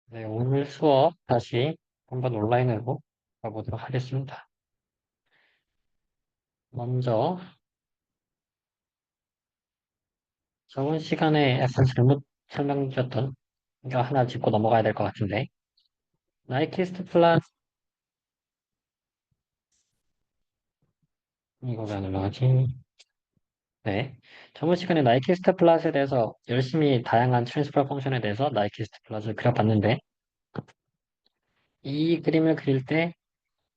네, 오늘 수업 다시 한번 온라인으로 가보도록 하겠습니다. 먼저, 저번 시간에 약간 잘못 설명드렸던 거 하나 짚고 넘어가야 될 것 같은데, 나이키스트 플러스, 이거 왜 안 올라가지? 네. 저번 시간에 나이키스트 플러스에 대해서 열심히 다양한 트랜스퍼 펑션에 대해서 나이키스트 플러스를 그려봤는데, 이 그림을 그릴 때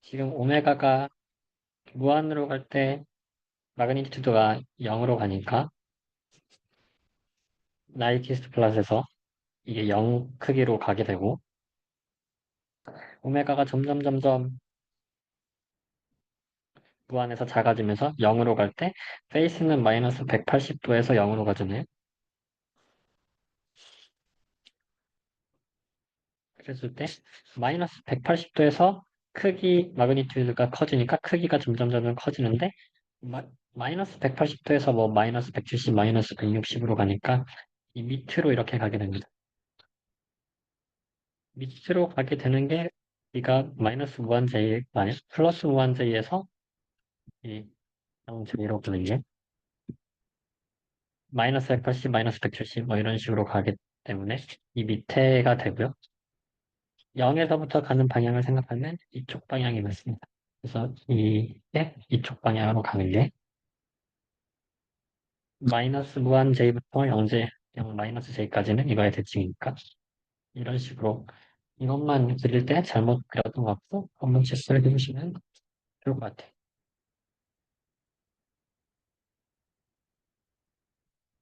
지금 오메가가 무한으로 갈 때 마그니튜드가 0으로 가니까 나이키스트 플러스에서 이게 0 크기로 가게 되고, 오메가가 점점 무한에서 작아지면서 0으로 갈 때 페이스는 마이너스 180도에서 0으로 가잖아요. 그랬을 때 마이너스 180도에서 크기 마그니튜드가 커지니까 크기가 점점 커지는데 마이너스 180도에서 뭐 마이너스 170, 마이너스 160으로 가니까 이 밑으로 이렇게 가게 됩니다. 밑으로 가게 되는 게 이가 마이너스 무한 j 아니 플러스 무한 j에서 이 0 j로 가는 게 마이너스 180, 마이너스 170, 뭐 이런 식으로 가기 때문에 이 밑에가 되고요. 0에서부터 가는 방향을 생각하면 이쪽 방향이 맞습니다. 그래서 이쪽 방향으로 가는 게 마이너스 무한 j부터 0j, 0 마이너스 j까지는 이거의 대칭이니까 이런 식으로 이것만 그릴 때 잘못 그렸던 것 같고 한번 체크를 해주시면 좋을 것 같아요.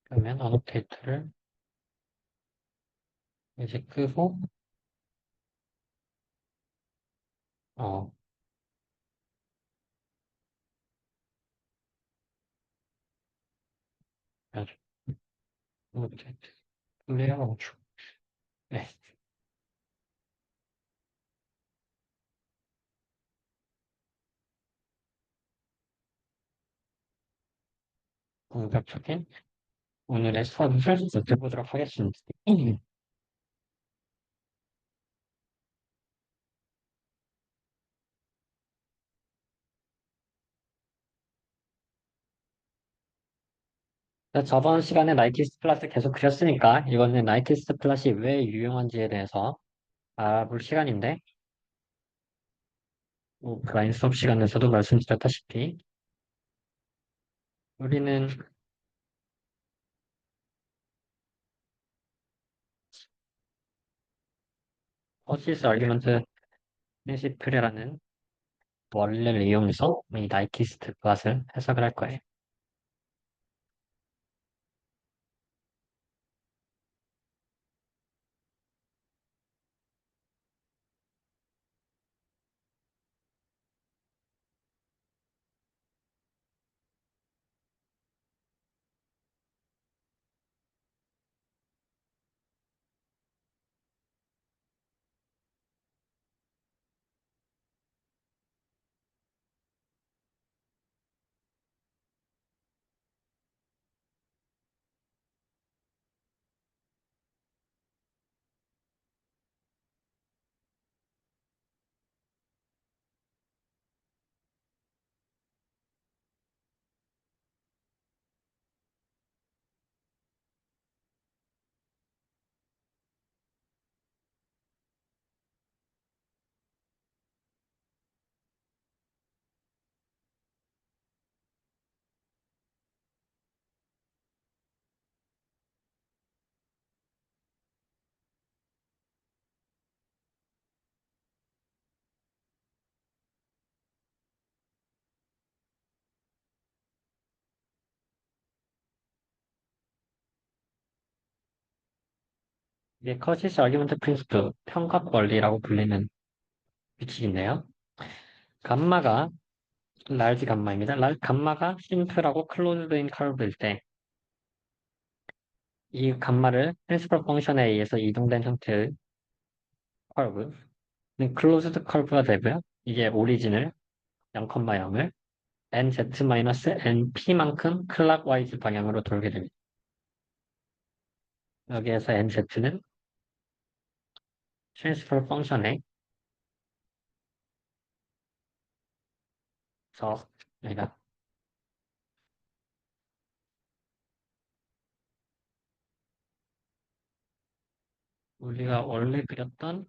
그러면 어노테이터를 이제 끄고 어, 어노테이터 플레이어 멈추. 네, 본격적인 오늘의 수업을 해보도록 하겠습니다. 저번 시간에 나이키스트 플러스 계속 그렸으니까 이거는 나이키스트 플러스이 왜 유용한지에 대해서 알아볼 시간인데 오프라인 수업 시간에서도 말씀드렸다시피 우리는 퍼시스 아규먼트 프린시플이라는 원리를 이용해서 이 나이키스트 플러스를 해석을 할 거예요. 이게 커시스 아규먼트 프린시플 평각 원리라고 불리는 규칙인데요. 감마가 large 감마입니다. 감마가 심플하고 클로즈드인 커브일 때 이 감마를 프린시플 펑션에 의해서 이동된 형태의 커브는 클로즈드 커브가 되고요. 이게 오리진을 0,0을 nz-np만큼 클락와이즈 방향으로 돌게 됩니다. 여기에서 nz는 트랜스퍼 펑션에서 우리가 우리가 원래 그렸던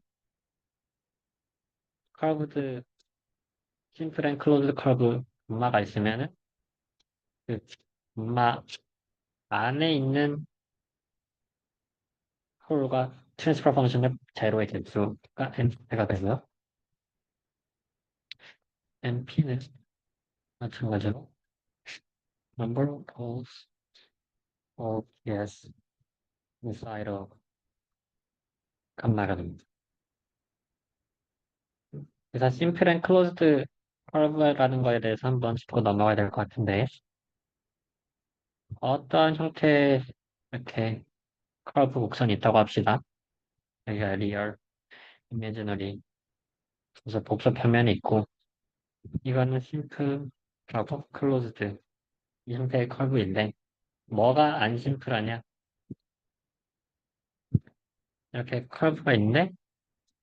커브드 심플 앤 클로즈드 커브 음마가 있으면은 그 음마 안에 있는 홀과 트랜스퍼 펑션의 제로의 개수가 n가 되고요. np는 마찬가지로 number of poles of yes inside of 감마가 됩니다. 그래서 심플 앤 클로즈드 커브라는 거에 대해서 한번 짚고 넘어가야 될 것 같은데 어떠한 형태의 이렇게 커브 곡선이 있다고 합시다. 여기가 리얼, 이미지너리, 그래서 복사 표면이 있고 이거는 심플하고 클로즈드 이 형태의 커브인데 뭐가 안 심플하냐? 이렇게 커브가 있는데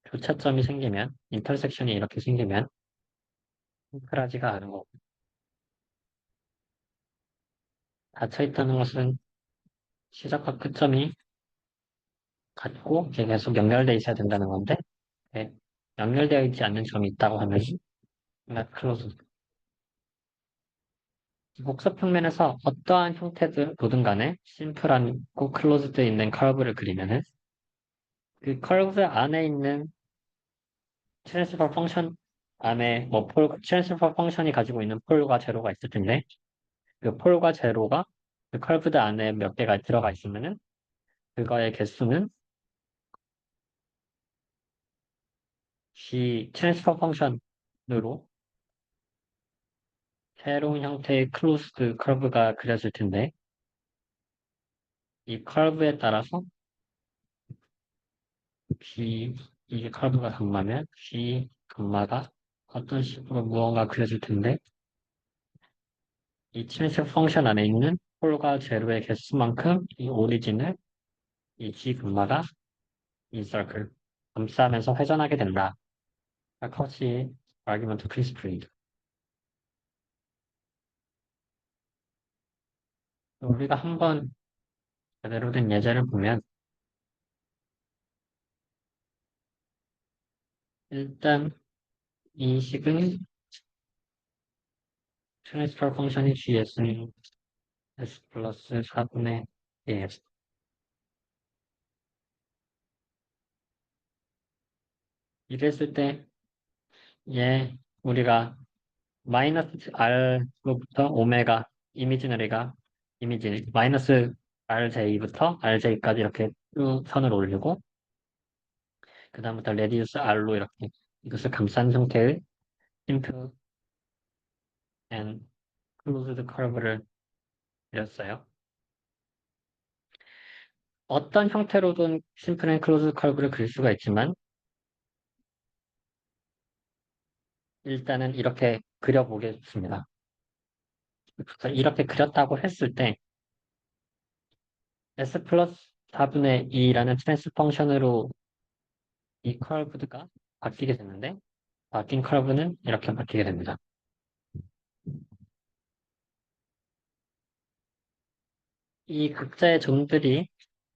교차점이 생기면 인터섹션이 이렇게 생기면 심플하지가 않은 거고 닫혀 있다는 것은 시작과 끝점이 같고 이게 계속 연결돼 있어야 된다는 건데 네, 연결되어 있지 않는 점이 있다고 하면 not closed. 복사 평면에서 어떠한 형태로든 간에 심플하고 클로즈드 있는 커브를 그리면은 그 커브 안에 있는 트랜스퍼 펑션 안에 트랜스퍼 펑션이 가지고 있는 폴과 제로가 있을 텐데 그 폴과 제로가 그 커브드 안에 몇 개가 들어가 있으면은 그거의 개수는 이 트랜스퍼 펑션으로 새로운 형태의 클로스드 커브가 그려질 텐데 이 커브에 따라서 B 이게 커브가 감마면 B 감마가 어떤 식으로 무언가 그려질 텐데 이 트랜스퍼 펑션 안에 있는 폴과 제로의 개수만큼 이 오리진을 이 G 감마가 이 서클 감싸면서 회전하게 된다. 카우치 아규먼트 프린시플입니다. 우리가 한번 제대로 된 예제를 보면 일단 이 식은 트랜스퍼 펑션이 GS는 S 플러스 4분의 1. 이랬을 때, 우리가 마이너스 R로부터 오메가, 이미지너리가, 마이너스 RJ부터 RJ까지 이렇게 쭉 선을 올리고, 그 다음부터 레디우스 R로 이렇게 이것을 감싼 형태의 심플 앤 클로즈드 커브를 그렸어요. 어떤 형태로든 심플 앤 클로즈드 커브를 그릴 수가 있지만, 일단은 이렇게 그려보겠습니다. 이렇게 그렸다고 했을 때 S 플러스 4분의 2라는 트랜스 펑션으로 이 커브가 바뀌게 되는데 바뀐 커브는 이렇게 바뀌게 됩니다. 이 각자의 점들이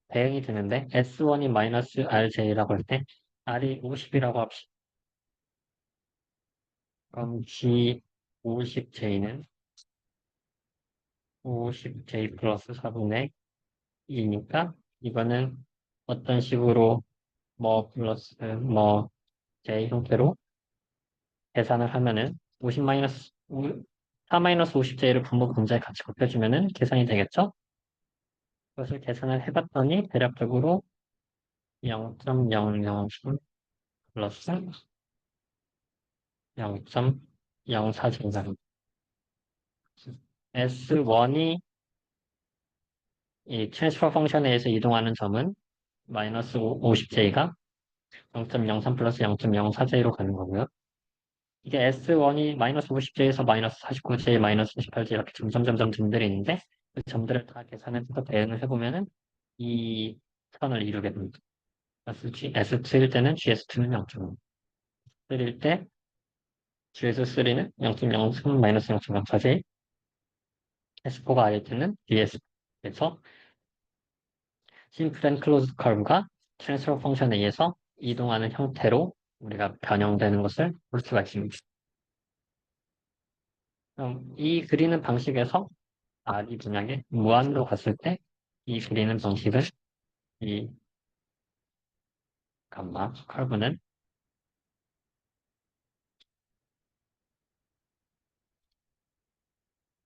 대응이 되는데 S1이 마이너스 RJ라고 할 때 R이 50이라고 합시다. 그럼 G 50J는 50J 플러스 4분의 2니까 이거는 어떤 식으로 뭐 플러스 뭐 J 형태로 계산을 하면은 50 마이너스 4 마이너스 50J를 분모 분자에 같이 곱해주면은 계산이 되겠죠? 그것을 계산을 해봤더니 대략적으로 0.003 플러스 0.04제곱입니다. S1이 이 트랜스퍼 펑션에 의해서 이동하는 점은 마이너스 50J가 0.03 플러스 0.04J로 가는 거고요. 이게 S1이 마이너스 50J에서 마이너스 49J, 마이너스 28J 이렇게 점점 점들이 있는데 그 점들을 다 계산해서 대응을 해보면은 이 선을 이루게 됩니다. S2일 때는 GS2는 0.5. 3일 때 GS3는 0.03 마이너스 0.04j, S4가 아닐 때는 DS. 그래서 심플 앤 클로즈 커브가 트랜스퍼 펑션에 의해서 이동하는 형태로 우리가 변형되는 것을 볼 수가 있습니다. 그럼 이 그리는 방식에서 이 분양에 무한으로 갔을 때 이 그리는 방식은 이 감마 커브는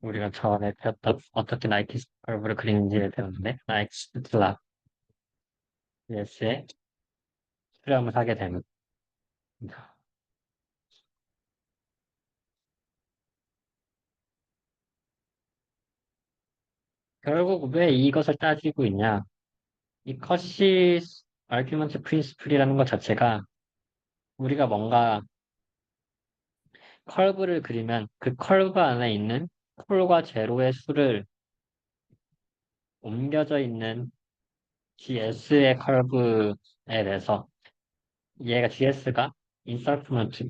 우리가 전에 배웠던 어떻게 나이키스 커브를 그리는지를 배웠는데 나이키스 플랍 ES에 수렴을 하게 됩니다. 결국 왜 이것을 따지고 있냐? 이 커시 아규먼트 프린시플이라는 것 자체가 우리가 뭔가 컬브를 그리면 그 컬브 안에 있는 폴과 제로의 수를 옮겨져 있는 GS의 컬브에 대해서 얘가 GS가 인서프먼트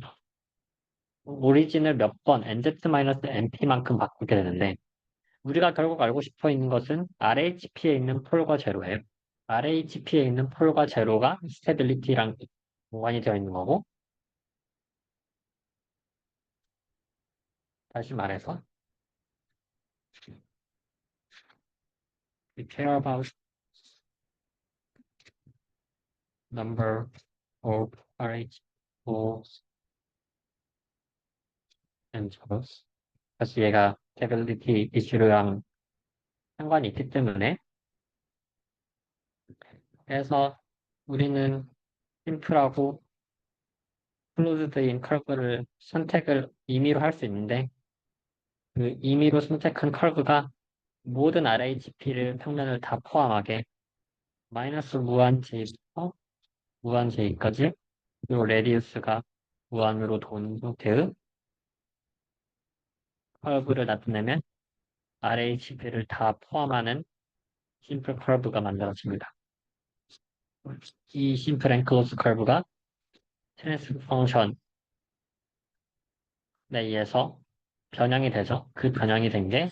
오리진을 몇 번 NZ-NP만큼 바꾸게 되는데 우리가 결국 알고 싶어 있는 것은 RHP에 있는 폴과 제로예요. RHP에 있는 폴과 제로가 스테빌리티랑 연관이 되어 있는 거고 다시 말해서 we care about number of RH poles and zeros. 사실 얘가 스테빌리티 이슈랑 상관이 있기 때문에 그래서 우리는 심플하고 클로즈드인 커브를 선택을 임의로 할 수 있는데 그 임의로 선택한 커브가 모든 RHP를 평면을 다 포함하게 마이너스 무한 J부터 무한 J까지 그리고 레디우스가 무한으로 도는 형태의 커브를 나타내면 RHP를 다 포함하는 심플 커브가 만들어집니다. 이 심플 앤 클로즈 커브가 트랜스포 펑션에 의해서 변형이 되죠. 그 변형이 된 게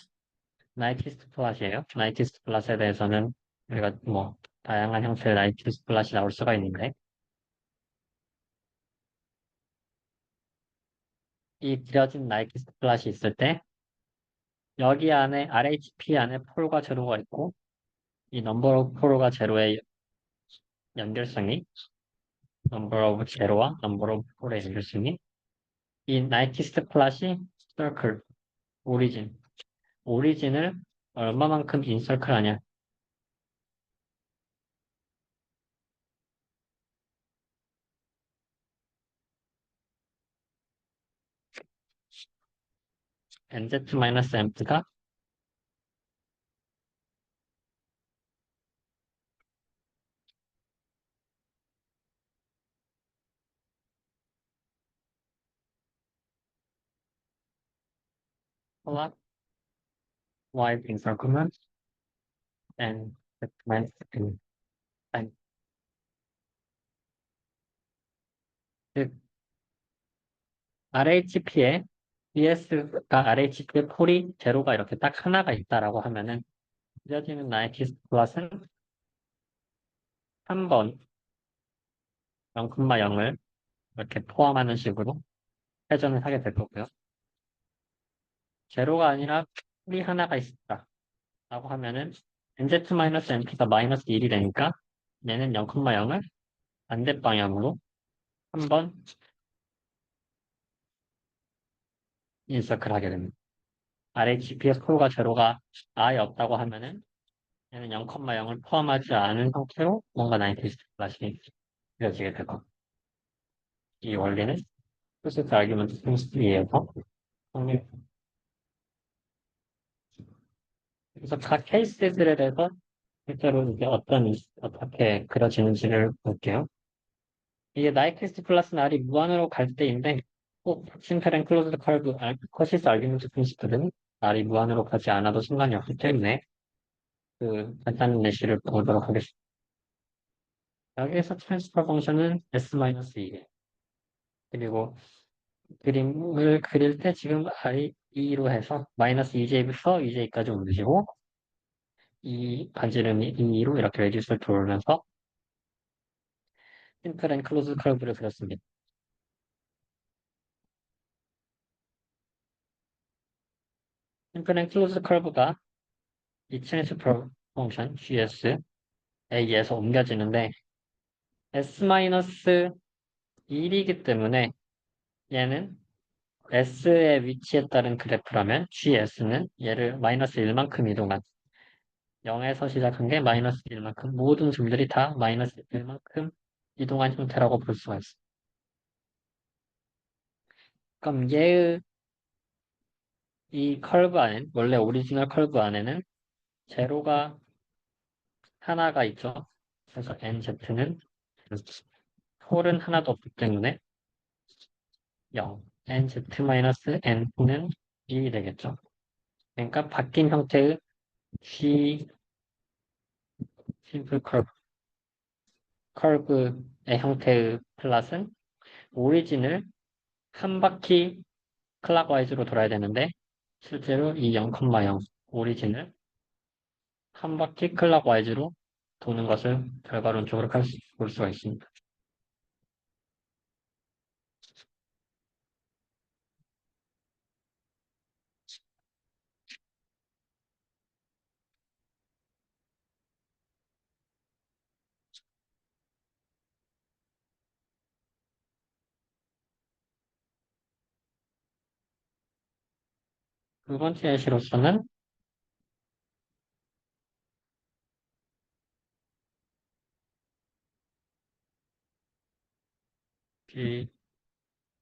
나이키스트 플랫이에요. 나이키스트 플랫에 대해서는 우리가 뭐 다양한 형태의 나이키스트 플랫이 나올 수가 있는데 이 그려진 나이키스트 플랫이 있을 때 여기 안에 RHP 안에 폴과 제로가 있고 이 넘버 오브 폴과 제로의 연결성이 넘버 오브 제로와 넘버 오브 폴의 연결성이 이 나이키스트 플랫이 서클 오리진을 얼마만큼 인서클 하냐 nz-m가 플랫 wide encirclement and segment and 즉 RHP에 BS가 RHP의 폴이 제로가 이렇게 딱 하나가 있다라고 하면은 그려지는 나이키스 플랫은 한 번 0,0을 이렇게 포함하는 식으로 회전을 하게 될 거고요. 제로가 아니라 폴이 하나가 있다 라고 하면은 nz-np가 마이너스 1이 되니까 얘는 0,0을 반대 방향으로 한번 인서클 하게 됩니다. RHP의 폴과 제로가 아예 없다고 하면은 얘는 0,0을 포함하지 않은 형태로 뭔가 나이키스 플랫이 그려지게 되고 이 원리는 프로세스 아규먼트 프린시플에서 그래서 각 케이스들에 대해서 실제로 이제 어떻게 그려지는지를 볼게요. 이게 나이키스트 플러스 R이 무한으로 갈 때인데 꼭 심플 앤 클로즈드 커브 커시스 아규먼트 프린시플은 R이 무한으로 가지 않아도 상관이 없기 때문에 그 간단한 예시를 보도록 하겠습니다. 여기에서 트랜스퍼 펑션은 S-2. 그리고 그림을 그릴 때 지금 I로 해서 마이너스 2j부터 2j까지 옮기시고 이 반지름이 2로 이렇게 레디스를 돌면서 심플 앤 클로즈 커브를 그렸습니다. 심플 앤 클로즈 커브가 이 트랜스퍼 펑션 GS에 의해서 옮겨지는데 S-1이기 때문에 얘는 S의 위치에 따른 그래프라면 GS는 얘를 마이너스 1만큼 이동한 0에서 시작한 게 마이너스 1만큼 모든 점들이 다 마이너스 1만큼 이동한 형태라고 볼 수가 있어. 그럼 얘의 이 컬브 안엔 원래 오리지널 컬브 안에는 제로가 하나가 있죠. 그래서 nz는 홀은 하나도 없기 때문에 0, nz-n는 1이 되겠죠. 그러니까 바뀐 형태의 G 심플 커브의 형태의 플랫은 오리진을 한 바퀴 클락와이즈로 돌아야 되는데 실제로 이 0,0 오리진을 한 바퀴 클락와이즈로 도는 것을 결과론적으로 볼 수가 있습니다. 두 번째 예시로서는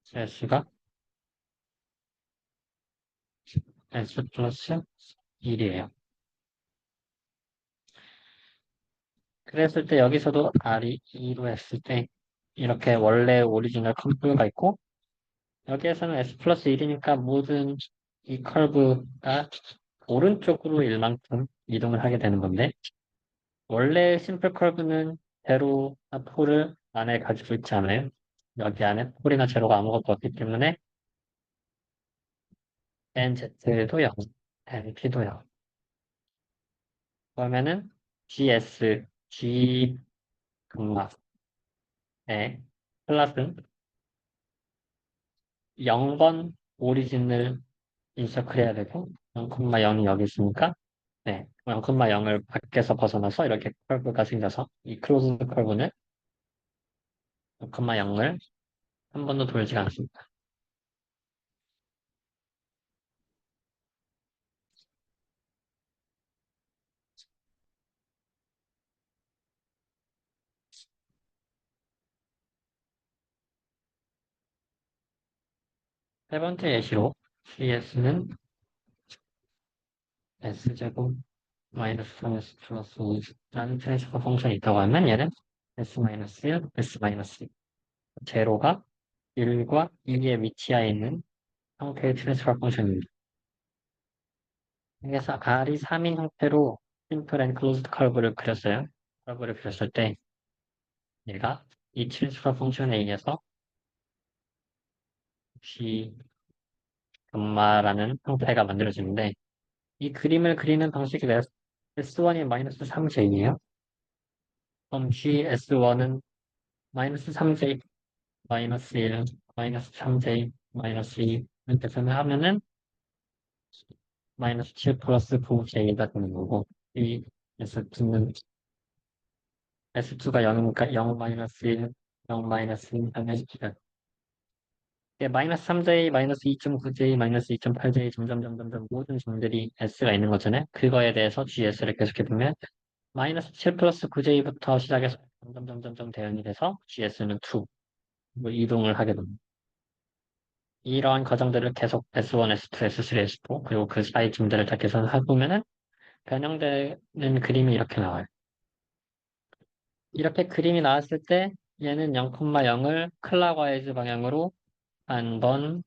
BS가 S 플러스 1이에요. 그랬을 때 여기서도 R이 2로 했을 때 이렇게 원래 오리지널 컴퓨터가 있고 여기에서는 S 플러스 1이니까 모든 이 커브가 오른쪽으로 1만큼 이동을 하게 되는 건데 원래 심플 커브는 제로나 폴을 안에 가지고 있지 않아요. 여기 안에 폴이나 제로가 아무것도 없기 때문에 NZ도 0, NP도 0. 그러면은 GS, G 금마의 클래스는 0번 오리진을 인서클해야 되고 0,0이 여기 있으니까 네, 0,0을 밖에서 벗어나서 이렇게 커브가 생겨서 이 클로즈 커브는 0,0을 한 번도 돌지가 않습니다. 세 번째 예시로 CS는 S제곱 마이너스 3S 플러스 2라는 트랜스퍼 펑션이 있다고 하면 얘는 S-1, S-2 제로가 1과 2의 위치하에 있는 형태의 트랜스퍼 펑션입니다. 그래서 R이 3인 형태로 심플 앤 클로즈드 커브를 그렸어요. 커브를 그렸을 때 얘가 이 트랜스퍼 펑션에 의해서 G 금마라는 형태가 만들어지는데 이 그림을 그리는 방식이 S1이 마이너스 3J이에요. 그럼 GS1은 마이너스 3J, 마이너스 1, 마이너스 3J, 마이너스 2 이렇게 하면은 마이너스 7 플러스 9J가 되는 거고 이 S2가 0이니까 0 마이너스 1, 0 마이너스 2 하면 마이너스 3j, 마이너스 2.9j, 마이너스 2.8j 점점 모든 점들이 s가 있는 거잖아요. 그거에 대해서 gs를 계속해보면 마이너스 7 플러스 9j부터 시작해서 점점 대응이 돼서 gs는 2, 뭐 이동을 하게 됩니다. 이러한 과정들을 계속 S1, S2, S3, S4 그리고 그 사이 점들을 다 계산해보면은 변형되는 그림이 이렇게 나와요. 이렇게 그림이 나왔을 때 얘는 0,0을 클락와이즈 방향으로 한 번,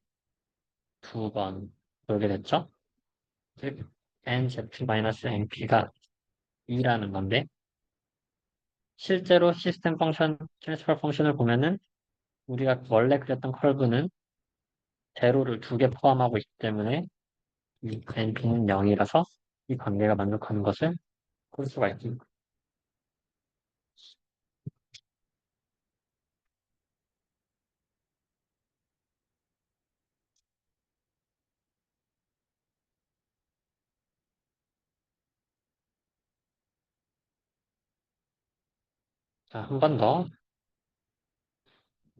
두 번 돌게 됐죠? 즉, nz-np가 2라는 건데 실제로 시스템 펑션, 트랜스퍼 펑션을 보면은 우리가 원래 그렸던 컬브는 제로를 두 개 포함하고 있기 때문에 이 np는 0이라서 이 관계가 만족하는 것을 볼 수가 있습니다. 자, 한 번 더.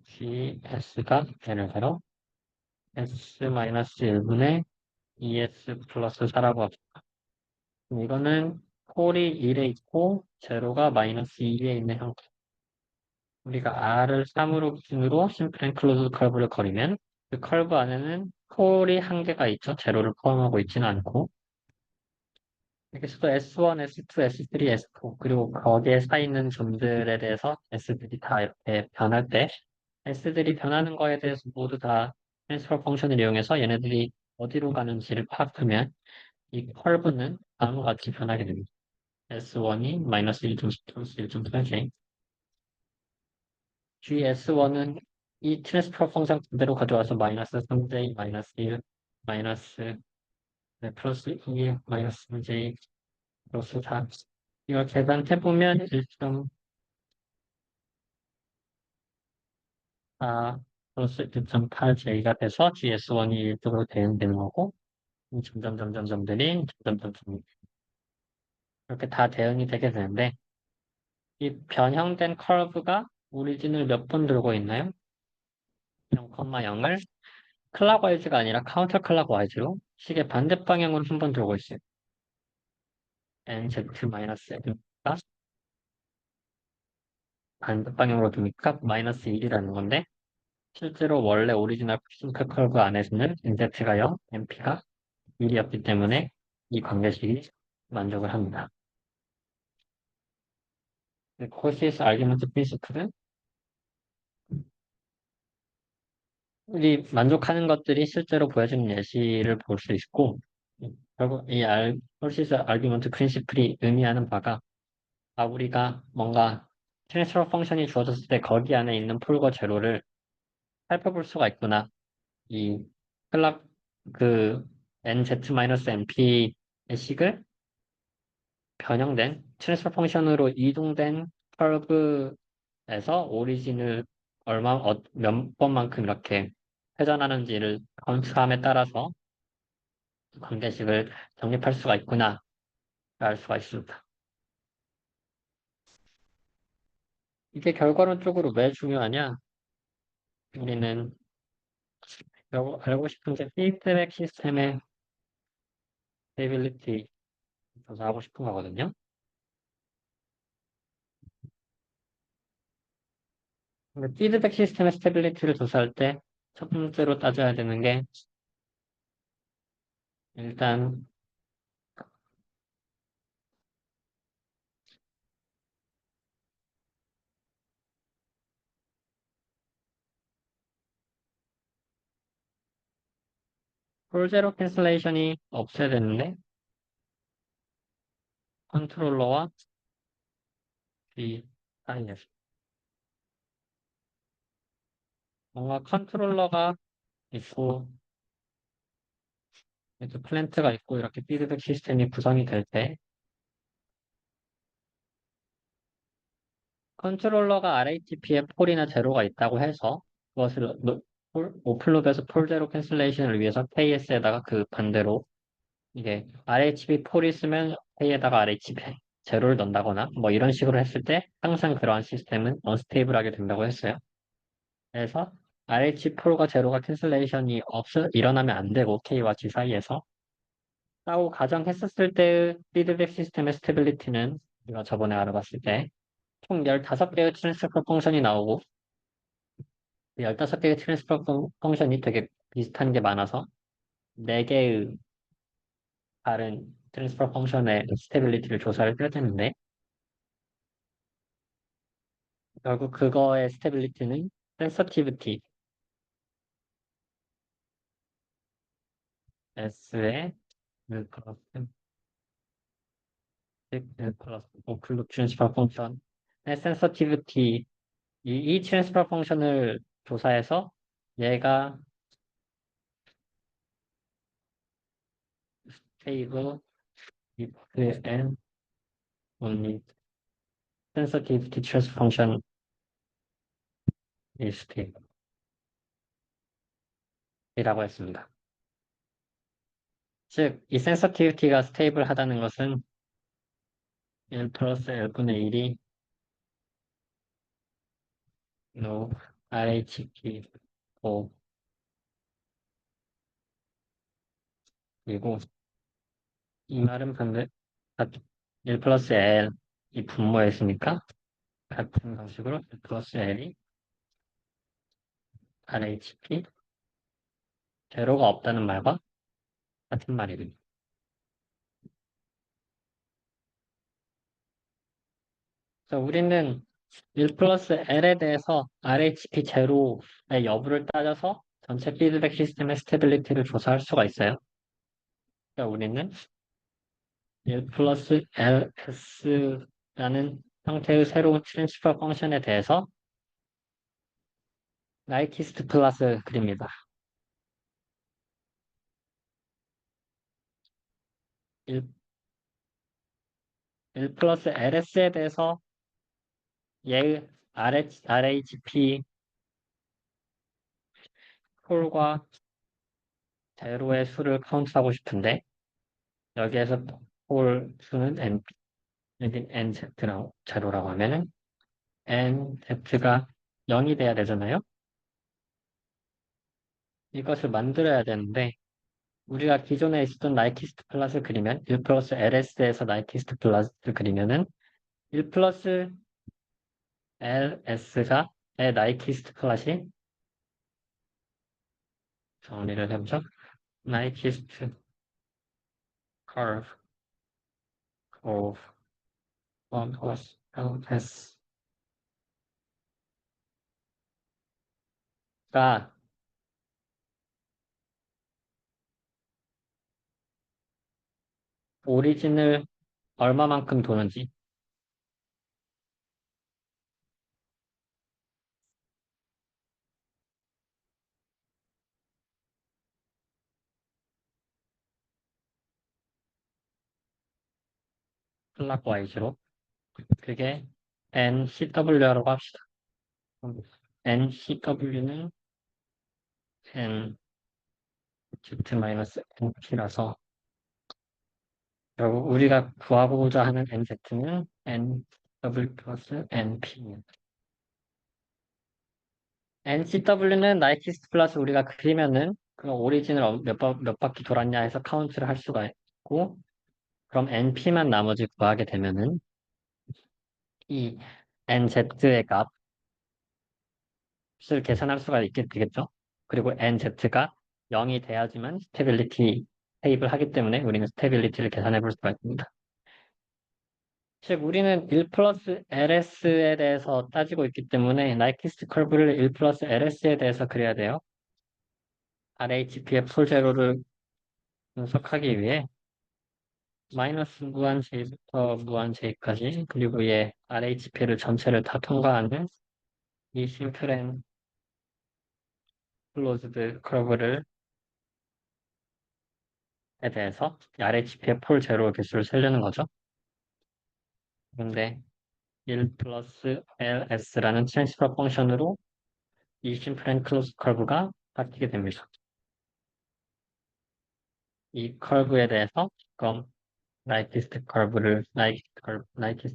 GS가 예를 들어 S-1분의 ES 플러스 4라고 합시다. 그럼 이거는 폴이 1에 있고 제로가 마이너스 2에 있는 형태. 우리가 R을 3으로 기준으로 심플 앤 클로즈 커브를 그리면 그 커브 안에는 폴이 한 개가 있죠. 제로를 포함하고 있지는 않고. 여기서도 S1, S2, S3, S4 그리고 거기에 쌓이는 점들에 대해서 S들이 다 이렇게 변할 때 S들이 변하는 거에 대해서 모두 다 트랜스퍼 펑션을 이용해서 얘네들이 어디로 가는지를 파악하면 이 컬브는 다음과 같이 변하게 됩니다. S1이 마이너스 1.10 플러스 1.8j GS1은 이 트랜스퍼 펑션 그대로 가져와서 마이너스 3j 마이너스 1 마이너스 네, 플러스 2 마이너스 3j 플러스 4 이걸 계산해보면 1.4 플러스 1.8j가 돼서 GS1이 1쪽으로 대응되는 거고 점점점점점들이 점점점점 이렇게 다 대응이 되게 되는데 이 변형된 커브가 오리진을 몇 번 들고 있나요? 0,0을 클락와이즈가 아니라 카운터 클락와이즈로 시계 반대 방향으로 한 번 들고 있어요. nz-n가 반대 방향으로 두니까 마이너스 1이라는 건데 실제로 원래 오리지널 싱크 커브 안에서는 nz가 0, np가 1이었기 때문에 이 관계식이 만족을 합니다. 코시에서 아르기먼트 프린시플은 이 만족하는 것들이 실제로 보여지는 예시를 볼 수 있고 결국 이 홀시스 아르기먼트 프린시플이 의미하는 바가 우리가 뭔가 트랜스퍼 펑션이 주어졌을 때 거기 안에 있는 폴과 제로를 살펴볼 수가 있구나. 이 클락 그 nz-np의 식을 변형된 트랜스퍼 펑션으로 이동된 커브에서 오리진을 몇 번만큼 이렇게 회전하는지를 검수함에 따라서 관계식을 정립할 수가 있구나 알 수가 있습니다. 이게 결과론적으로 왜 중요하냐? 우리는 알고 싶은 게 피드백 시스템의 스테빌리티 조사하고 싶은 거거든요. 근데 피드백 시스템의 스테빌리티를 조사할 때 첫 번째로 따져야 되는 게 일단 폴제로 캔슬레이션이 없어야 되는데 컨트롤러와 이 사이에서 뭔가 컨트롤러가 있고 또 플랜트가 있고 이렇게 피드백 시스템이 구성이 될 때 컨트롤러가 RHP에 폴이나 제로가 있다고 해서 그것을 오픈룹에서 폴 제로 캔슬레이션을 위해서 KS에다가 그 반대로 이게 RHP 폴이 있으면 K에다가 RHP 제로를 넣는다거나 뭐 이런 식으로 했을 때 항상 그러한 시스템은 언스테이블하게 된다고 했어요. 그래서 RH 폴과 제로가 캔슬레이션이 일어나면 안 되고 K와 G 사이에서 라고 가정했었을 때의 피드백 시스템의 스테빌리티는 우리가 저번에 알아봤을 때 총 15개의 트랜스퍼 펑션이 나오고 15개의 트랜스퍼 펑션이 되게 비슷한 게 많아서 4개의 다른 트랜스퍼 펑션의 스테빌리티를 조사를 해야 되는데 결국 그거의 스테빌리티는 센서티비티 S의 1 플러스 1 플러스 오클루 트랜스퍼 펑션 센서티비티, 이 트랜스퍼 펑션을 조사해서 얘가 stable if and only sensitivity transfer function is stable 이라고 했습니다. 즉, 이 sensitivity가 스테이블하다는 것은 1 플러스 L분의 1이 no RHP O 그리고 이 말은 반대 1 플러스 L 이 분모였으니까 같은 방식으로 1 플러스 L이 RHP 제로가 없다는 말과 같은 말입니다. 그래서 우리는 1 플러스 L에 대해서 RHP 제로의 여부를 따져서 전체 피드백 시스템의 스테빌리티를 조사할 수가 있어요. 그러니까 우리는 1 플러스 LS라는 형태의 새로운 트랜스퍼 펑션에 대해서 나이키스트 플러스 그립니다. 1, 플러스 LS에 대해서 얘 RHP 폴과 제로의 수를 카운트하고 싶은데 여기에서 폴 수는 N, 여기 NZ라고 제로라고 하면은 NZ가 0이 돼야 되잖아요. 이것을 만들어야 되는데 우리가 기존에 있었던 나이키스트 플러스를 그리면 1 플러스 LS에서 나이키스트 플러스를 그리면은 1 플러스 LS가 나이키스트 플러스이 정리를 해보죠. 나이키스트 curve of 1 plus LS가 오리진을 얼마만큼 도는지 클락와이즈로 그게 NCW라고 합시다. NCW는 NZ-NP라서 결국 우리가 구하고자 하는 NZ는 NW 플러스 NP입니다. NCW는 나이키스트 플러스 우리가 그리면은 그 오리진을 몇 바퀴 돌았냐 해서 카운트를 할 수가 있고 그럼 NP만 나머지 구하게 되면은 이 NZ의 값을 계산할 수가 있게 되겠죠. 그리고 NZ가 0이 돼야지만 스테빌리티 테이블 하기 때문에 우리는 스테빌리티를 계산해 볼 수가 있습니다. 즉 우리는 1 플러스 LS에 대해서 따지고 있기 때문에 나이키스트 커브를 1 플러스 LS에 대해서 그려야 돼요. RHP의 풀 제로를 분석하기 위해 마이너스 무한 J부터 무한 J까지 그리고 얘 RHP를 전체를 다 통과하는 이 심플 앤 클로즈드 커브를 에 대해서 RHP의 폴 제로 개수를 세려는 거죠. 근데 1 플러스 LS라는 트랜스퍼 펑션으로 이 심플 앤 클로즈 커브가 바뀌게 됩니다. 이 커브에 대해서 그럼 나이키스트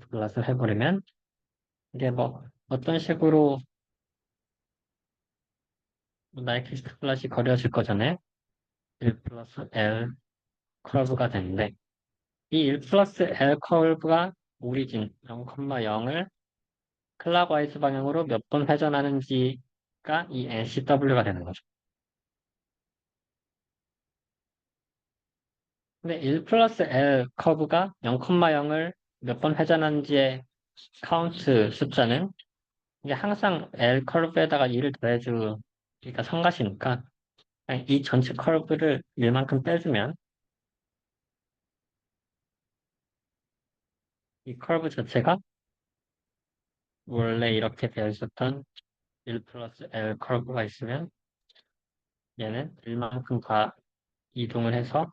플러스를 해버리면 이게 뭐 어떤 식으로 나이키스트 플러스가 그려질 거잖아요. 1 플러스 L 커브가 되는데 이 1 플러스 L 커브가 오리진 0,0을 클락와이즈 방향으로 몇 번 회전하는지가 이 NCW가 되는 거죠. 근데 1 플러스 L 커브가 0,0을 몇 번 회전하는지의 카운트 숫자는 이게 항상 L 커브에다가 2를 더해주기가 성가시니까 이 전체 커브를 1만큼 빼주면 이 커브 자체가 원래 이렇게 되어 있었던 1 플러스 L 커브가 있으면 얘는 1만큼 다 이동을 해서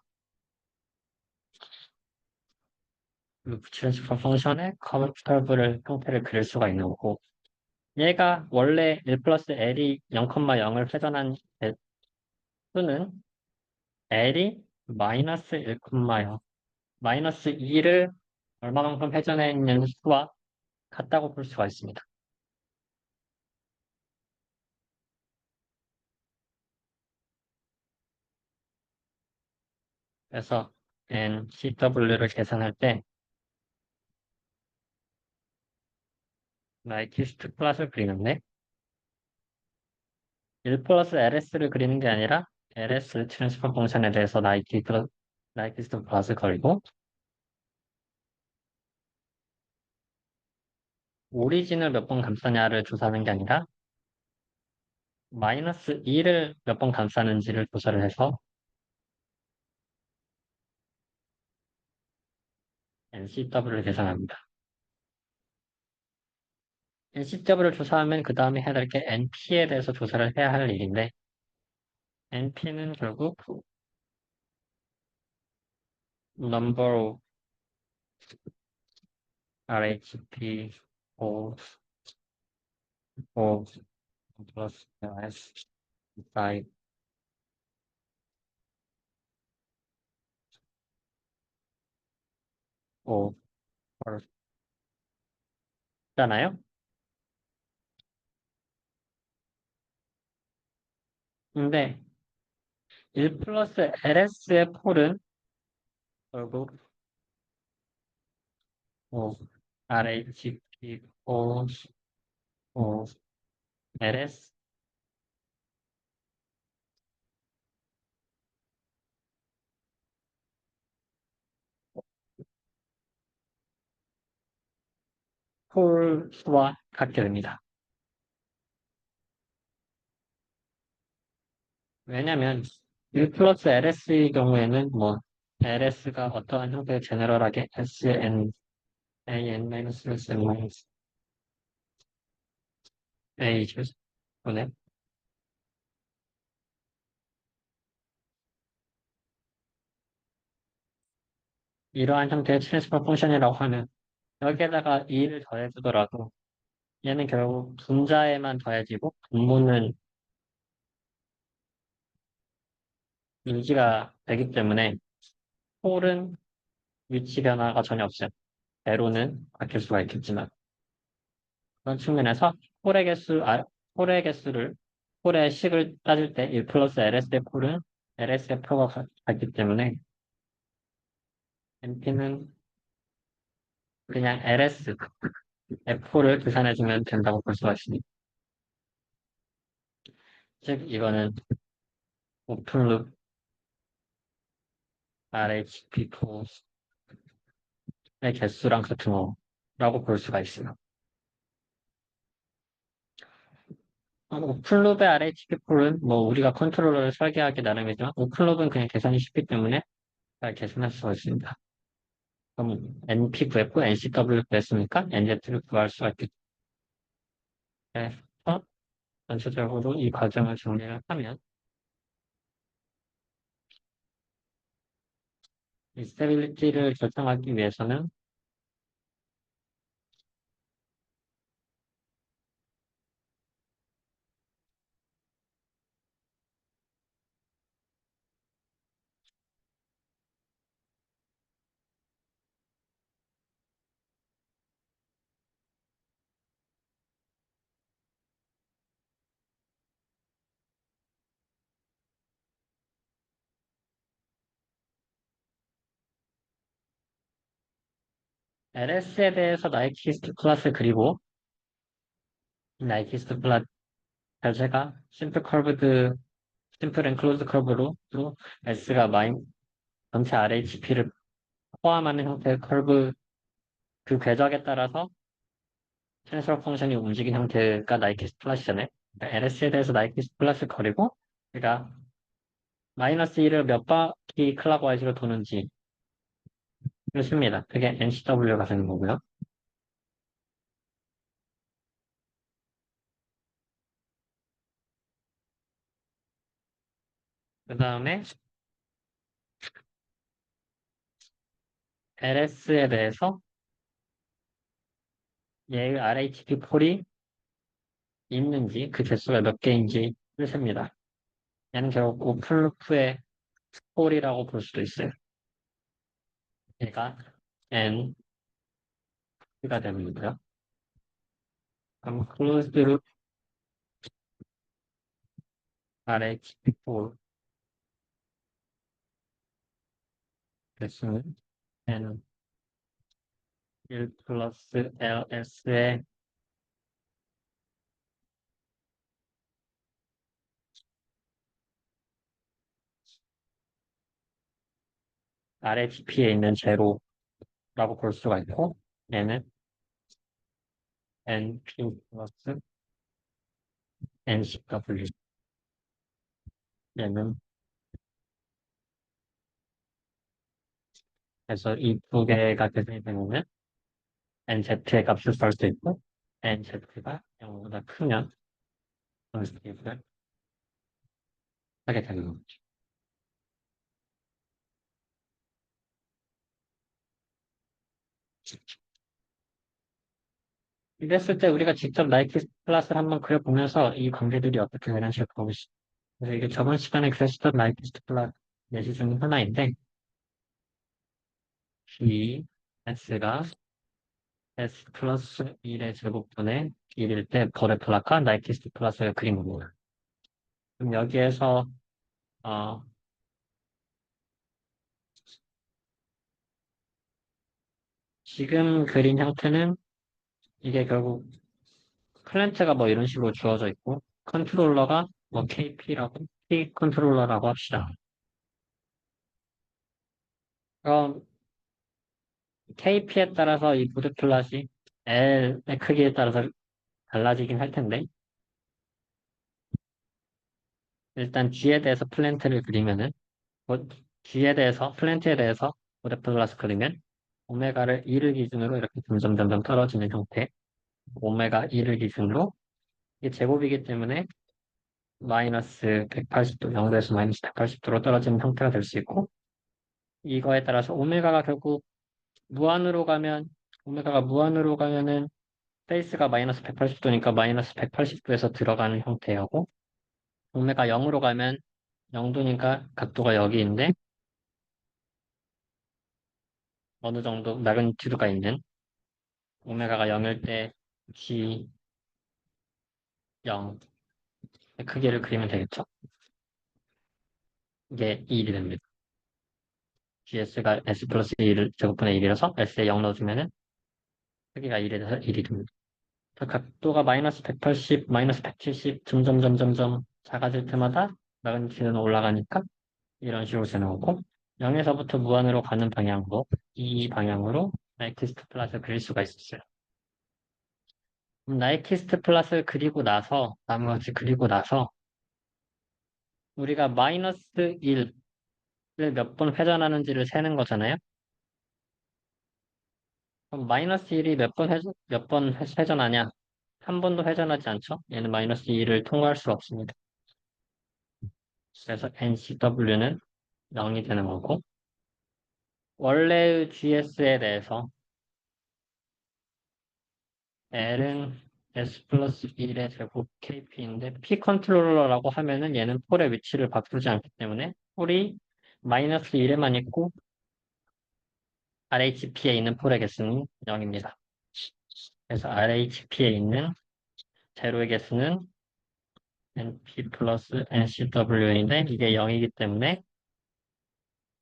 루프 트랜스퍼 펑션의 커브를 형태를 그릴 수가 있는 거고 얘가 원래 1 플러스 L이 0,0을 회전한 수는 L이 마이너스 1,0 마이너스 2를 얼마만큼 회전해 있는 수와 같다고 볼 수가 있습니다. 그래서 NCW를 계산할 때 나이키스트 플러스를 그리는데 1 플러스 LS를 그리는 게 아니라 LS 트랜스퍼 펑션에 대해서 나이키스트 플러스 걸고 오리진을 몇 번 감싸냐를 조사하는 게 아니라 마이너스 2를 몇 번 감싸는지를 조사를 해서 NCW를 계산합니다. NCW를 조사하면 그 다음에 해야 될 게 NP에 대해서 조사를 해야 할 일인데 NP는 결국 number of RHP O O plus S 5 O 잖아요. 근데 1 플러스 LS의 폴은 결국 O RHP O O LS 폴 수와 같게 됩니다. 왜냐면 1 플러스 LS의 경우에는 뭐 LS가 어떠한 형태의 제너럴하게 SN, AN 마이너스 SN 마이너스 A 분의 이러한 형태의 트랜스퍼 펑션이라고 하면 여기에다가 2를 더해주더라도 얘는 결국 분자에만 더해지고 분모는 유지가 되기 때문에 폴은 위치 변화가 전혀 없어요. 배로는 바뀔 수가 있겠지만 그런 측면에서 폴의 개수를 폴의 식을 따질 때 1 플러스 LS의 폴은 LS의 표가 같기 때문에 NP는 그냥 LS F4를 계산해주면 된다고 볼 수가 있습니다. 즉 이거는 오픈룹 RHP4의 개수랑 같은 거라고 볼 수가 있어요. 오픈룹의 RHP4는 뭐 우리가 컨트롤러를 설계하기 나름이지만 오픈룹은 그냥 계산이 쉽기 때문에 잘 계산할 수가 있습니다. 그럼 NP 구했고 NCW 구했으니까 NZ를 구할 수가 있겠죠. 그래서 전체적으로 이 과정을 정리를 하면 이 스테빌리티를 결정하기 위해서는 LS에 대해서 나이키스트 클래스 그리고 이 나이키스트 클래스 자체가 심플 앤 클로즈 커브로 또 S가 전체 RHP를 포함하는 형태의 커브 그 궤적에 따라서 트랜스퍼 펑션이 움직인 형태가 나이키스트 플러스잖아요. LS에 대해서 나이키스트 플러스 그리고 우리가 마이너스 1을 몇 바퀴 클락와이즈로 도는지 그렇습니다. 그게 NCW가 되는 거고요. 그 다음에 LS에 대해서 얘 RHP4이 있는지 그 개수가 몇 개인지 셉니다. 얘는 결국 오플루프의 폴이라고 볼 수도 있어요. 얘가 N가 되는 거요. 그럼 클로즈드 룹 RHP4 개수는 N 1 플러스 LS의 RHP에 있는 제로라고 볼 수가 있고 얘는 NP 플러스 NCW 얘는 그래서 이 두 개가 계산이 되면 NZ의 값을 썰 수 있고 NZ가 0보다 크면 선택을 하게 되는 거죠. 이랬을 때 우리가 직접 나이키 플러스를 한번 그려보면서 이 관계들이 어떻게 되는지 보고 있어요. 그래서 이게 저번 시간에 그렸었던 나이키 플러스 예시 중 하나인데 이 S가 S 플러스 1의 제곱분의 1일 때 거래 플라카 나이키 플러스를 그린 겁니다. 그럼 여기에서 어, 지금 그린 형태는 이게 결국 클랜트가 뭐 이런 식으로 주어져 있고 컨트롤러가 뭐 KP라고 P 컨트롤러라고 합시다. 그럼 KP에 따라서 이 보드 플랫이 L의 크기에 따라서 달라지긴 할 텐데 일단 G에 대해서 플랜트를 그리면은 뭐 G에 대해서 플랜트에 대해서 보드 플랫을 그리면 오메가를 2를 기준으로 이렇게 점점 떨어지는 형태 오메가 2를 기준으로 이게 제곱이기 때문에 마이너스 180도 0도에서 마이너스 180도로 떨어지는 형태가 될 수 있고 이거에 따라서 오메가가 결국 무한으로 가면 오메가가 무한으로 가면은 페이스가 마이너스 180도니까 마이너스 180도에서 들어가는 형태하고 오메가 0으로 가면 0도니까 각도가 여기인데 어느 정도 마그니튜드가 있는 오메가가 0일 때 G 0 크기를 그리면 되겠죠. 이게 2일이 됩니다. GS가 S 플러스 1 제곱분의 1이라서 S에 0 넣어주면은 크기가 1이 돼서 1이 됩니다. 각도가 마이너스 180, 마이너스 170 점점 작아질 때마다 마그니튜드는 올라가니까 이런 식으로 되는 거고 0에서부터 무한으로 가는 방향으로 이 방향으로 나이키스트 플랫을 그릴 수가 있었어요. 나이키스트 플랫을 그리고 나서 나머지 그리고 나서 우리가 마이너스 1을 몇 번 회전하는지를 세는 거잖아요. 그럼 마이너스 1이 몇 번 회전하냐? 한 번도 회전하지 않죠? 얘는 마이너스 2를 통과할 수 없습니다. 그래서 NCW는 0이 되는 거고 원래의 GS에 대해서 L은 S 플러스 1의 제곱 KP인데 P 컨트롤러라고 하면은 얘는 폴의 위치를 바꾸지 않기 때문에 폴이 마이너스 1에만 있고 RHP에 있는 폴의 개수는 0입니다. 그래서 RHP에 있는 제로의 개수는 NP 플러스 NCW인데 이게 0이기 때문에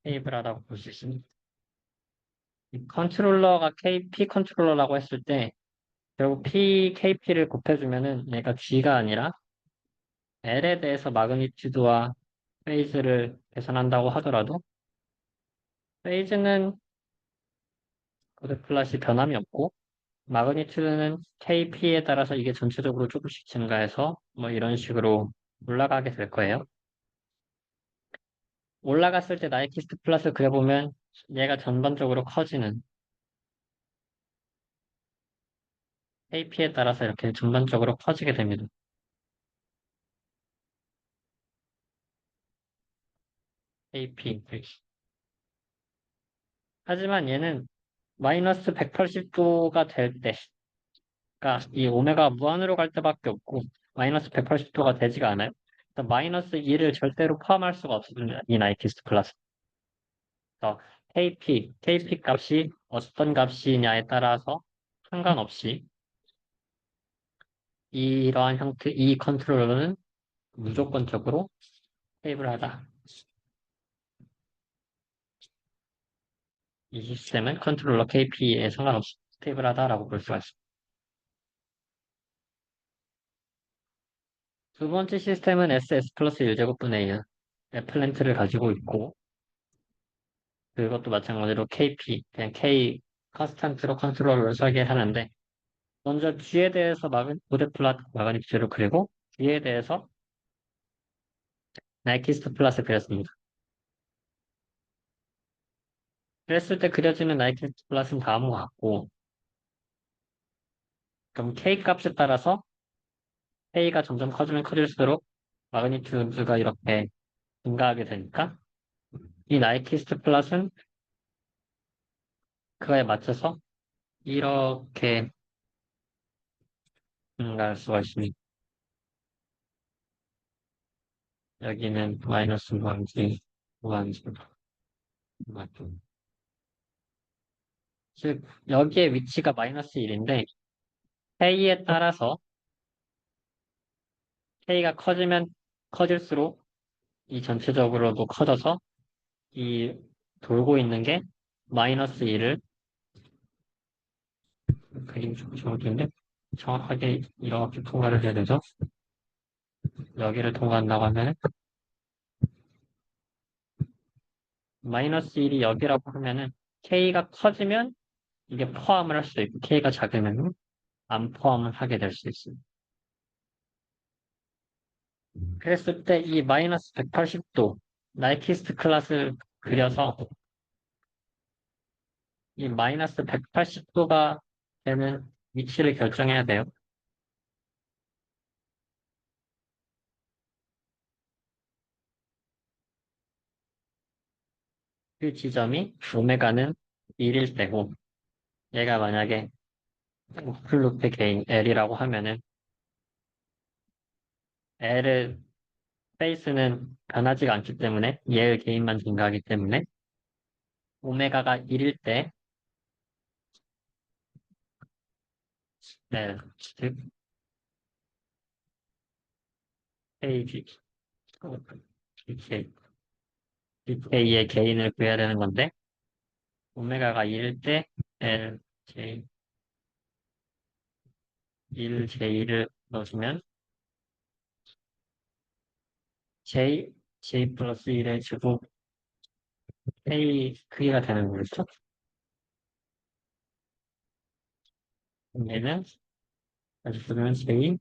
테이블하다고 볼 수 있습니다. 이 컨트롤러가 KP 컨트롤러라고 했을 때 결국 P, KP를 곱해주면은 얘가 G가 아니라 L에 대해서 마그니튜드와 페이즈를 계산한다고 하더라도 페이즈는 그래 플롯이 변함이 없고 마그니튜드는 KP에 따라서 이게 전체적으로 조금씩 증가해서 뭐 이런 식으로 올라가게 될 거예요. 올라갔을 때 나이키스트 플러스 그려보면 얘가 전반적으로 커지는 KP에 따라서 이렇게 전반적으로 커지게 됩니다. AP. 하지만 얘는 마이너스 180도가 될 때, 그러니까 이 오메가 무한으로 갈 때밖에 없고, 마이너스 180도가 되지가 않아요. 그래서 마이너스 2를 절대로 포함할 수가 없습니다. 이 나이키스트 플러스. 그래서 KP 값이 어떤 값이냐에 따라서 상관없이 이러한 형태, 이 컨트롤러는 무조건적으로 테이블하다. 이 시스템은 컨트롤러 KP에 상관없이 테이블하다라고 볼 수가 있습니다. 두 번째 시스템은 SS 플러스 1제곱분의 1 플랜트를 가지고 있고, 그것도 마찬가지로 KP, 그냥 K 컨스탄트로 컨트롤러를 설계하는데, 먼저 G에 대해서 보드 플랫 마그니튜드를 그리고, G에 대해서 나이키스트 플러스를 그렸습니다. 그랬을 때 그려지는 나이키스트 플러스는 다음과 같고, 그럼 K 값에 따라서 K가 점점 커지면 커질수록 마그니튜드가 이렇게 증가하게 되니까, 이 나이키스트 플러스는 그거에 맞춰서 이렇게 증가할 수가 있습니다. 여기는 마이너스 무한지, 무한지, 무한지. 즉, 여기에 위치가 마이너스 1인데, K에 따라서 K가 커지면 커질수록 이 전체적으로도 커져서 이 돌고 있는 게 마이너스 1을 그림 좀 좋은데 정확하게 이렇게 통과를 해야 되죠. 여기를 통과한다고 하면 마이너스 1이 여기라고 하면은 K가 커지면 이게 포함을 할 수 있고 K가 작으면 안 포함을 하게 될 수 있습니다. 그랬을 때 이 마이너스 180도 나이키스트 클래스를 그려서 이 마이너스 180도가 되는 위치를 결정해야 돼요. 그 지점이 오메가는 1일 때고 얘가 만약에 플루프의 개인 L이라고 하면은 L의 스페이스는 변하지가 않기 때문에 얘의 개인만 증가하기 때문에 오메가가 1일 때 네, 즉 KG, BK의 개인을 구해야 되는 건데 오메가가 1일 때 L, J, 1, J를 넣어주면 J 플러스 1의 제곱 K 크기가 되는 거죠. 얘는 다시 쓰면 J,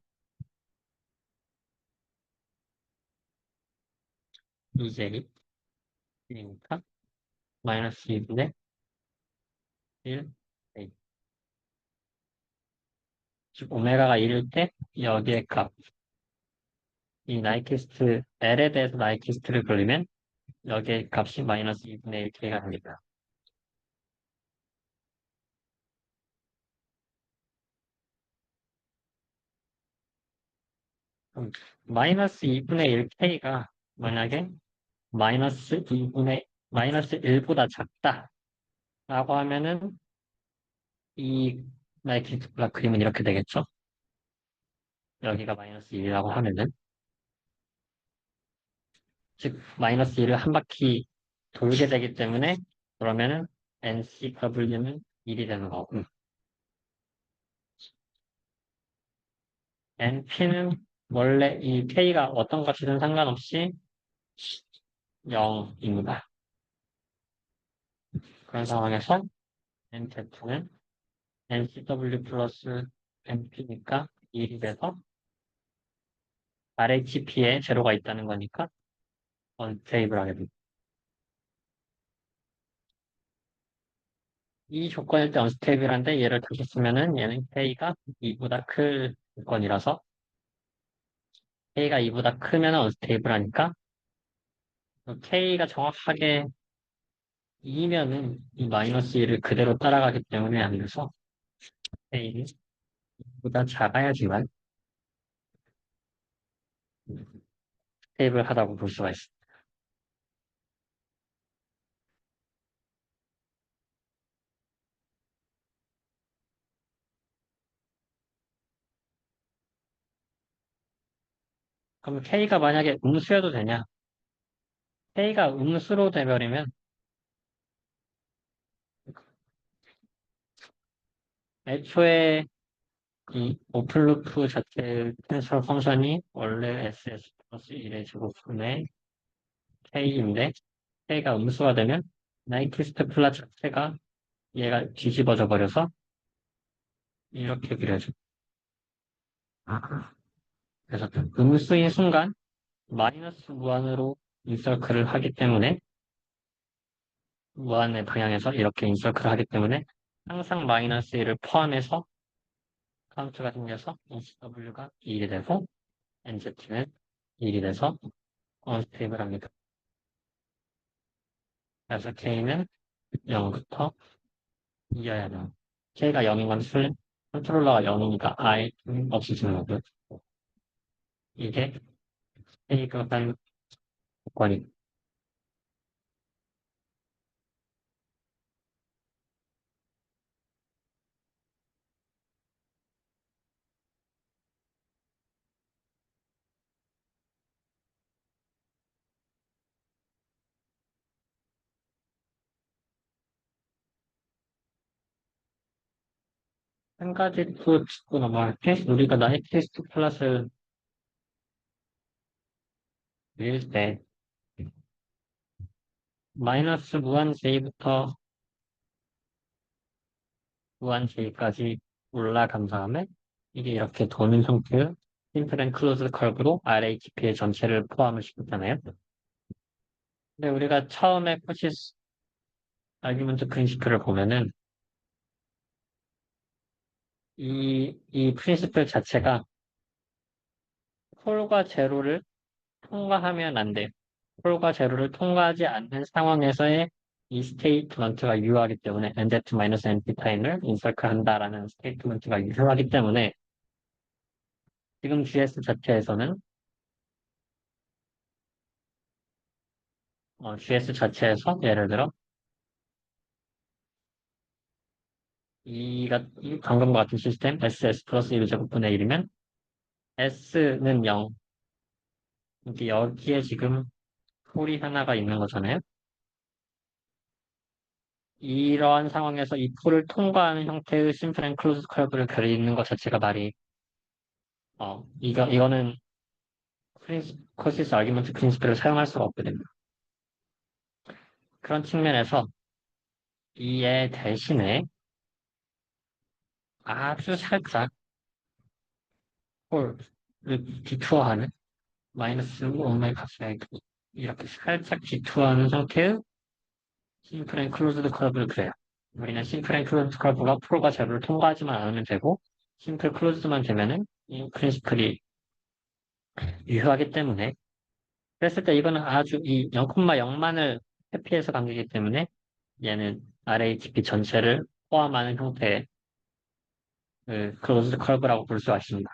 2J 이니까 마이너스 2분의 1, J. 즉 오메가가 1일 때 여기의 값, 이 나이키스트 L에 대해서 나이키스트를 그리면 여기의 값이 마이너스 2분의 1K가 됩니다. 그럼 마이너스 2분의 1K가 만약에 마이너스 1보다 작다라고 하면은 이 나이키스트 블락 그림은 이렇게 되겠죠? 여기가 마이너스 1이라고 하면은 즉 마이너스 1을 한 바퀴 돌게 되기 때문에 그러면은 NCW는 1이 되는 거고 NP는 원래 이 K가 어떤 값이든 상관없이 0입니다. 그런 상황에서 NZ는 NCW 플러스 NP니까 1이 돼서 RHP에 제로가 있다는 거니까 언스테이블 하게 됩니다. 이 조건일 때 언스테이블한데 얘를 다시 쓰면은 얘는 K가 2보다 클 조건이라서 K가 2보다 크면 언스테이블하니까 K가 정확하게 2면은 이 마이너스 1을 그대로 따라가기 때문에 안 돼서 K는 보다 작아야지만 스테이블하다고 볼 수가 있어. 그럼 K가 만약에 음수여도 되냐? K가 음수로 돼버리면 애초에 이 오픈루프 자체의 트랜스퍼 펑션이 원래 SS 플러스 1의 제곱분의 K인데 K가 음수가 되면 나이키스트 플라 자체가 얘가 뒤집어져 버려서 이렇게 그려져. 그래서 음수인 순간 마이너스 무한으로 인서클을 하기 때문에 무한의 방향에서 이렇게 인서클을 하기 때문에 항상 마이너스 1을 포함해서 카운트가 생겨서 ECW가 1이 되고 NZ는 1이 돼서 언스테이블합니다. 그래서 K는 0부터 2여야 돼요. K가 0인 건 슬, 컨트롤러가 0이니까 I 없으시는 거고요. 이게 K가 한 조건이 한 가지 또 짚고 넘어갈게. 우리가 나이키스트 클래스를 밀 때 마이너스 무한 J부터 무한 J까지 올라간 다음에 이게 이렇게 도는 형태의 심플 앤 클로즈 커브로 RHP의 전체를 포함을 시켰잖아요. 근데 우리가 처음에 코시스 아규먼트 프린시플을 보면은 이 프린시플 자체가 폴과 제로를 통과하면 안 돼요. 폴과 제로를 통과하지 않는 상황에서의 이 스테이트먼트가 유효하기 때문에 nz-np 타임을 인서클 한다라는 스테이트먼트가 유효하기 때문에 지금 GS 자체에서는 GS 자체에서 예를 들어 이 방금과 같은 시스템 SS 플러스 1제곱분의 1이면 S는 0. 이게 여기에 지금 폴이 하나가 있는 거잖아요. 이러한 상황에서 이 폴을 통과하는 형태의 심플 앤 클로즈 커브를 그리는 것 자체가 말이 이거는 코시스 아규먼트 프린시플을 사용할 수가 없거든요. 그런 측면에서 이에 대신에 아주 살짝 폴을 디투어하는 마이너스 5마이 값에 이렇게 살짝 디투어하는 상태의 심플 앤 클로즈드 커브를 그려요. 우리는 심플 앤 클로즈드 커브가 폴과 제로를 통과하지만 않으면 되고 심플 클로즈드만 되면은 이 프린시플이 유효하기 때문에 그랬을 때 이거는 아주 이 0,0만을 회피해서 간 거기 때문에 얘는 RHP 전체를 포함하는 형태의 그 클로즈드 커브라고 볼 수 있습니다.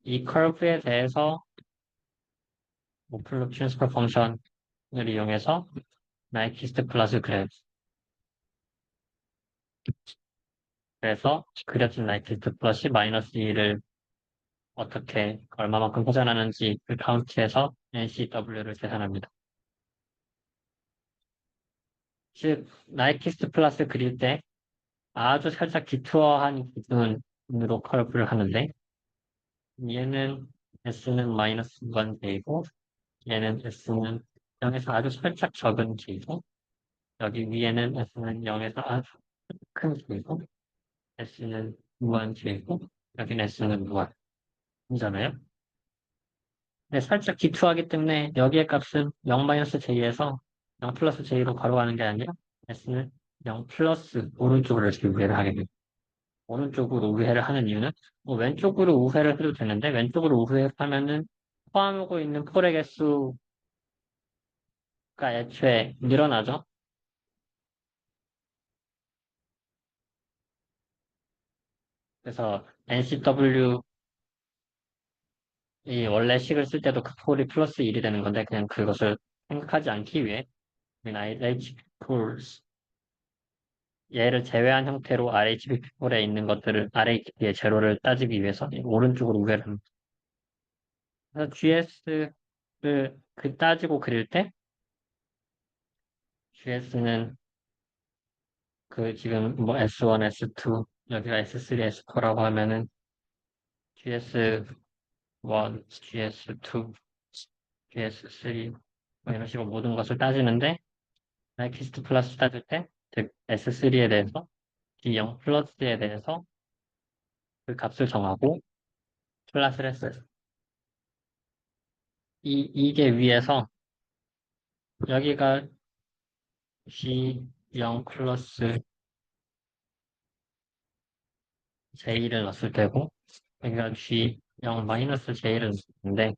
이 커브에 대해서 오픈룩 트랜스퍼 펑션을 이용해서 나이키스트 플러스 그래서 그려진 나이키스트 플러스 마이너스 2를 어떻게 얼마만큼 회전하는지 그 카운트해서 NCW를 계산합니다. 즉 나이키스트 플러스 그릴 때 아주 살짝 디투어한 기준으로 커브를 하는데 얘는 S는 마이너스 무한 J이고 얘는 S는 0에서 아주 살짝 적은 J이고 여기 위에는 S는 0에서 아주 큰 J이고 S는 무한 J이고 여기는 S는 무한이잖아요. 근데 살짝 기투하기 때문에 여기의 값은 0-J에서 0 플러스 J로 바로가는 게 아니라 S는 0 플러스 오른쪽으로 이렇게 우회를 하게 됩니다. 오른쪽으로 우회를 하는 이유는 뭐 왼쪽으로 우회를 해도 되는데 왼쪽으로 우회를 하면은 포함하고 있는 폴의 개수 애초에 늘어나죠. 그래서 NCW 이 원래 식을 쓸 때도 그 폴이 플러스 1이 되는 건데 그냥 그것을 생각하지 않기 위해 RH 폴 얘를 제외한 형태로 RHP 폴에 있는 것들을 RHP의 제로를 따지기 위해서 오른쪽으로 우회를 합니다. 그래서 GS를 그 따지고 그릴 때 GS는 그 지금 뭐 S1, S2 여기가 S3, S4라고 하면은 GS1, GS2, GS3 뭐 이런 식으로 모든 것을 따지는데 나이키스트 플러스 따질 때, 즉 S3에 대해서 G0 플러스에 대해서 그 값을 정하고 플러스를 했어요. 이게 위에서 여기가 G0 플러스 J를 넣었을 때고 여기가 G0 마이너스 J를 넣었을 텐데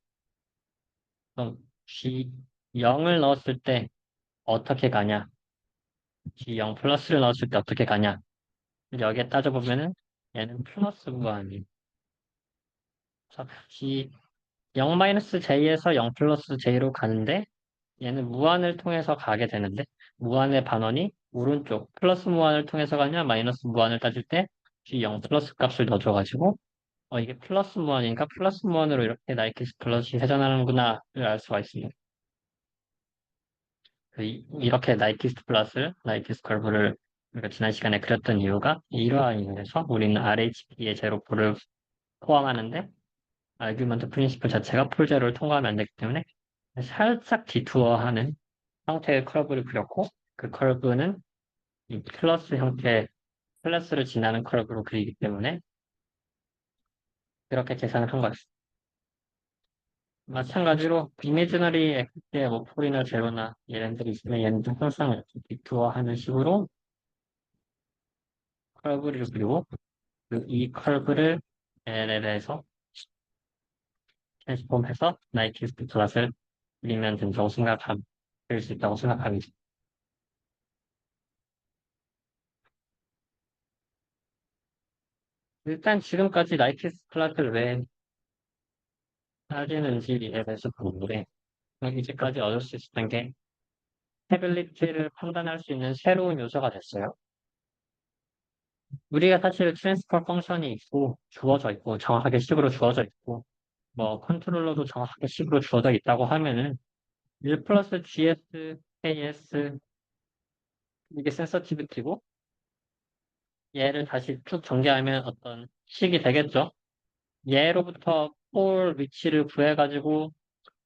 그럼 G0을 넣었을 때 어떻게 가냐? G0 플러스를 넣었을 때 어떻게 가냐? 여기에 따져보면은 얘는 플러스 무한이에요. 그래서 G0-J에서 0 플러스 J로 가는데 얘는 무한을 통해서 가게 되는데 무한의 반원이 오른쪽 플러스 무한을 통해서 가냐 마이너스 무한을 따질 때 G0 플러스 값을 넣어줘가지고 이게 플러스 무한이니까 플러스 무한으로 이렇게 나이키스 플러스이 회전하는구나를 알 수가 있습니다. 이렇게 나이키스 플러스 나이키스 커브를 우리가 지난 시간에 그렸던 이유가 이러한 이유에서 우리는 RHP의 제로포를 포함하는데 아규먼트 프린시플 자체가 폴 제로를 통과하면 안 되기 때문에 살짝 디투어하는 형태의 커브를 그렸고 그 커브는 이 플러스 형태 플러스를 지나는 커브로 그리기 때문에 그렇게 계산을 한 거였어요. 마찬가지로 이미지너리 엑스의 뭐 폴이나 제로나 얘네들이 있으면 얘네들 항상 이렇게 디투어하는 식으로 커브를 그리고 이 커브를 LL에서 트랜스폼해서 나이키스트 클래스를 그리면 된다고 그릴 수 있다고 생각합니다. 일단 지금까지 나이키스트 클래스를 왜 따지는지에 대해서 보는데 이제까지 얻을 수 있었던 게 스테빌리티를 판단할 수 있는 새로운 요소가 됐어요. 우리가 사실 트랜스퍼 펑션이 있고 주어져 있고 정확하게 식으로 주어져 있고 뭐 컨트롤러도 정확하게 식으로 주어져 있다고 하면은 1 플러스 GS, KS 이게 센서티비티고 얘를 다시 쭉 전개하면 어떤 식이 되겠죠. 얘로부터 폴 위치를 구해가지고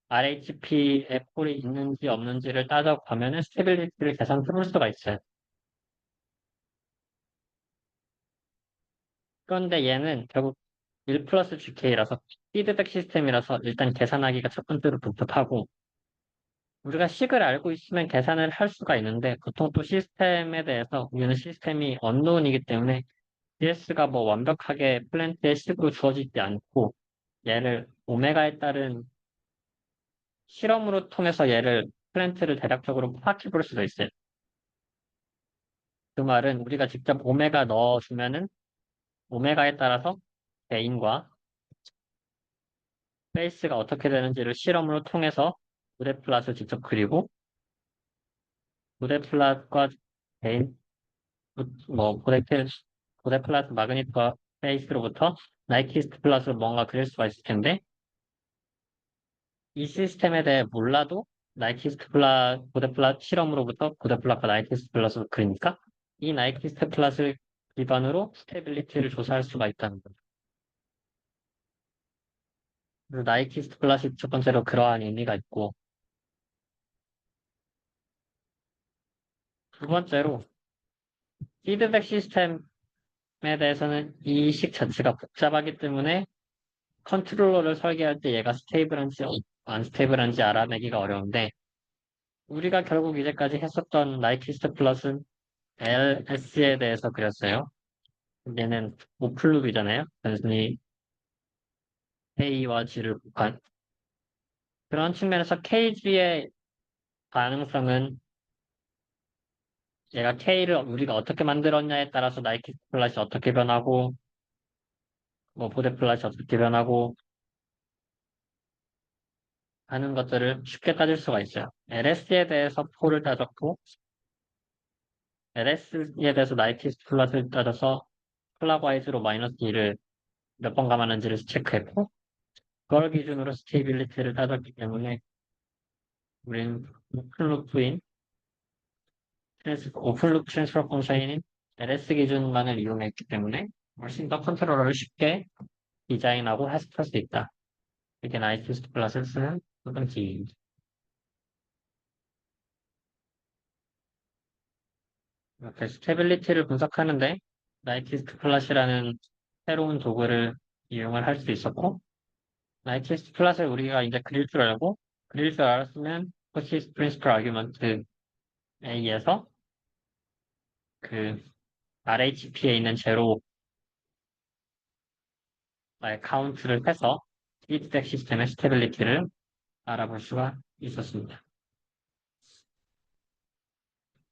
RHP에 폴이 있는지 없는지를 따져가면은 스테빌리티를 계산해 볼 수가 있어요. 그런데 얘는 결국 1 플러스 GK라서 피드백 시스템이라서 일단 계산하기가 첫 번째로 복잡하고 우리가 식을 알고 있으면 계산을 할 수가 있는데 보통 또 시스템에 대해서 우리는 시스템이 언노운이기 때문에 GS가 뭐 완벽하게 플랜트의 식으로 주어지지 않고 얘를 오메가에 따른 실험으로 통해서 얘를 플랜트를 대략적으로 파악해 볼 수도 있어요. 그 말은 우리가 직접 오메가 넣어주면은 오메가에 따라서 개인과 페이스가 어떻게 되는지를 실험으로 통해서 무대 플랫을 직접 그리고 무대 플랫과 개인 뭐 무대 플랫 마그니트와 페이스로부터 나이키스트 플랫을 뭔가 그릴 수가 있을 텐데 이 시스템에 대해 몰라도 나이키스트 플랫 무대 플랫 실험으로부터 무대 플랫과 나이키스트 플랫을 그리니까 이 나이키스트 플랫을 기반으로 스테빌리티를 조사할 수가 있다는 거죠. 그래서 나이키스트 플랫이 첫 번째로 그러한 의미가 있고 두 번째로 피드백 시스템 에 대해서는 이 식 자체가 복잡하기 때문에 컨트롤러를 설계할 때 얘가 스테이블한지 안 스테이블한지 알아내기가 어려운데 우리가 결국 이제까지 했었던 나이키스트 플러스는 LS에 대해서 그렸어요. 얘는 오플루비잖아요. 단순히 A와 G를 복한 그런 측면에서 KG의 가능성은 얘가 K를 우리가 어떻게 만들었냐에 따라서 나이키 플랫이 어떻게 변하고, 뭐 보드 플랫이 어떻게 변하고 하는 것들을 쉽게 따질 수가 있어요. LS에 대해서 포를 따졌고, LS에 대해서 나이키 플랫을 따져서 클락와이즈로 마이너스 2를 몇 번 감았는지를 체크했고, 그걸 기준으로 스테이빌리티를 따졌기 때문에 우리는 오픈룩 트랜스퍼 펑션인 LS 기준만을 이용했기 때문에 훨씬 더 컨트롤러를 쉽게 디자인하고 해석할 수 있다. 이게 나이키스트 플러스를 쓰는 어떤 기입니다. 이렇게 스테빌리티를 분석하는데 나이키스트 플러스라는 새로운 도구를 이용을 할 수 있었고, 나이키스트 플러스를 우리가 이제 그릴 줄 알았으면 포시스 프린시플 아규먼트에 의해서 그 RHP에 있는 제로의 카운트를 해서 피드백 시스템의 스테빌리티를 알아볼 수가 있었습니다.